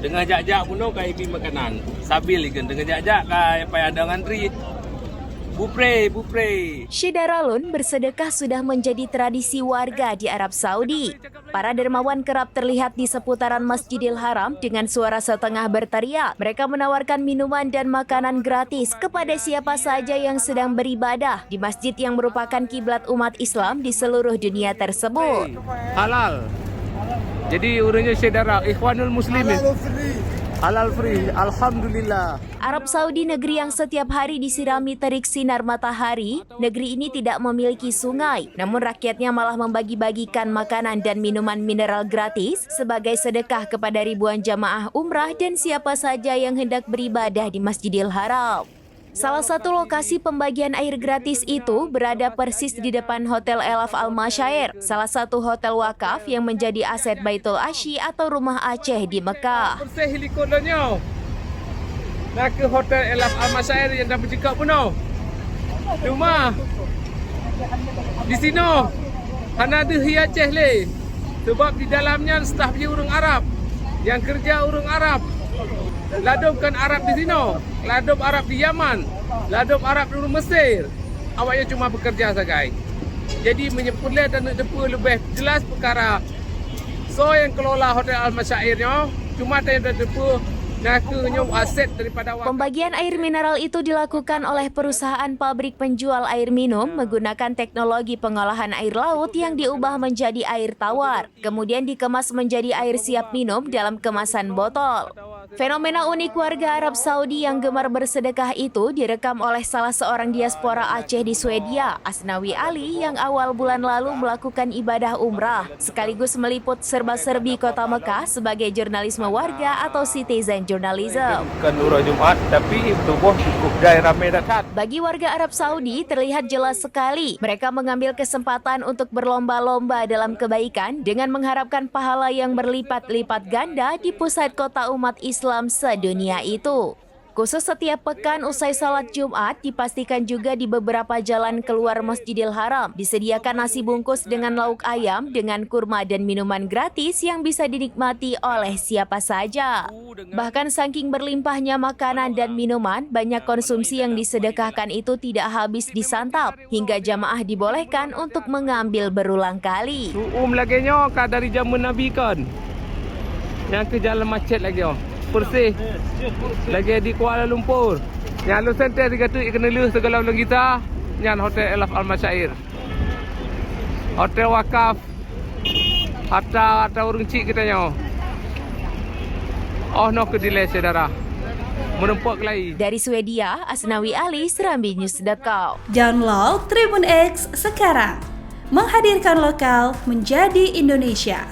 Dengan jak-jak pun kai pi makanan. Sabil ikan dengan jak-jak kai payah ada ngantri. Bupre. Syedaralun bersedekah sudah menjadi tradisi warga di Arab Saudi. Para dermawan kerap terlihat di seputaran Masjidil Haram dengan suara setengah berteriak. Mereka menawarkan minuman dan makanan gratis kepada siapa saja yang sedang beribadah di masjid yang merupakan kiblat umat Islam di seluruh dunia tersebut. Halal. Jadi urangnya Syedara Ikhwanul Muslimin. Halal free, alhamdulillah. Arab Saudi, negeri yang setiap hari disirami terik sinar matahari, negeri ini tidak memiliki sungai. Namun rakyatnya malah membagi-bagikan makanan dan minuman mineral gratis sebagai sedekah kepada ribuan jamaah umrah dan siapa saja yang hendak beribadah di Masjidil Haram. Salah satu lokasi pembagian air gratis itu berada persis di depan Hotel Elaf Al-Masyair, salah satu hotel wakaf yang menjadi aset Baitul Asyi atau Rumah Aceh di Mekah. Bersih helikopternya. Nak ke Hotel Elaf Al-Masyair yang dah bercakap pun tau. Cuma di sini hanya ada hi Aceh le. Sebab di dalamnya staf dia orang Arab. Yang kerja orang Arab. Ladupkan Arab di sini, ladup Arab di Yaman, ladup Arab di Mesir. Awaknya cuma bekerja saja. Jadi menyempurna dan depa lebih jelas perkara. So yang kelola Hotel Al-Masyairnya cuma ada depa nakanya aset daripada Pembagian air mineral itu dilakukan oleh perusahaan pabrik penjual air minum menggunakan teknologi pengolahan air laut yang diubah menjadi air tawar, kemudian dikemas menjadi air siap minum dalam kemasan botol. Fenomena unik warga Arab Saudi yang gemar bersedekah itu direkam oleh salah seorang diaspora Aceh di Swedia, Asnawi Ali, yang awal bulan lalu melakukan ibadah umrah, sekaligus meliput serba-serbi kota Mekah sebagai jurnalisme warga atau citizen journalism. Bukan urang Jumaat tapi tubuh cukup daerah ramai dekat. Bagi warga Arab Saudi terlihat jelas sekali, mereka mengambil kesempatan untuk berlomba-lomba dalam kebaikan dengan mengharapkan pahala yang berlipat-lipat ganda di pusat kota umat Islam sedunia itu. Khusus setiap pekan usai salat Jumat, dipastikan juga di beberapa jalan keluar Masjidil Haram disediakan nasi bungkus dengan lauk ayam dengan kurma dan minuman gratis yang bisa dinikmati oleh siapa saja. Bahkan saking berlimpahnya makanan dan minuman, banyak konsumsi yang disedekahkan itu tidak habis disantap, hingga jamaah dibolehkan untuk mengambil berulang kali. Lagi nyo dari zaman Nabi kan. Yang ke jalan macet lagi bersih. Lagi di Kuala Lumpur. Yang lu senter dia kata kena lu segala ulang kita. Yang Hotel Elaf Al-Masyair. Hotel wakaf. Hatta urang cik kita nyo. Oh no ke delay saudara. Menempuk lagi. Dari Swedia, Asnawi Ali, serambinews.com. Download Tribun X sekarang. Menghadirkan lokal menjadi Indonesia.